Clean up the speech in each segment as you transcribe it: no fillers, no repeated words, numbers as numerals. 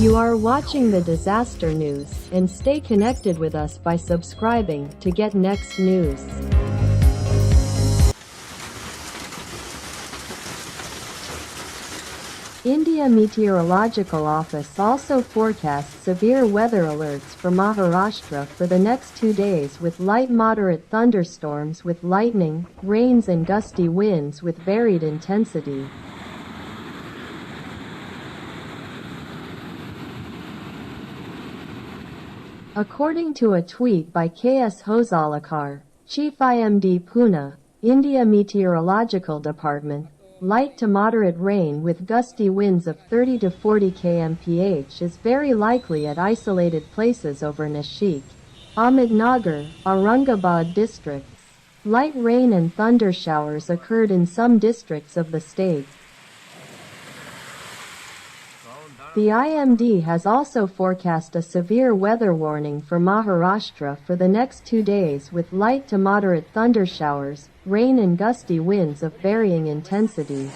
You are watching the disaster news, and stay connected with us by subscribing to get next news. India Meteorological Office also forecasts severe weather alerts for Maharashtra for the next 2 days with light moderate thunderstorms with lightning, rains and gusty winds with varied intensity. According to a tweet by KS Hosalikar, Chief-IMD Pune, India Meteorological Department, light to moderate rain with gusty winds of 30 to 40 kmph is very likely at isolated places over Nashik, Ahmednagar, Aurangabad districts. Light rain and thundershowers occurred in some districts of the state. The IMD has also forecast a severe weather warning for Maharashtra for the next 2 days with light to moderate thundershowers, rain and gusty winds of varying intensity.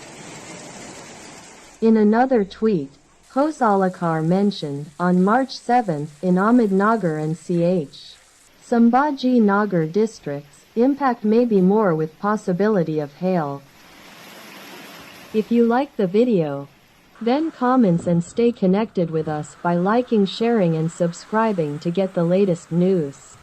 In another tweet, Hosalikar mentioned, on March 7 in Ahmednagar and Ch. Sambhaji Nagar districts, impact may be more with possibility of hail. If you like the video, then comments and stay connected with us by liking, sharing and subscribing to get the latest news.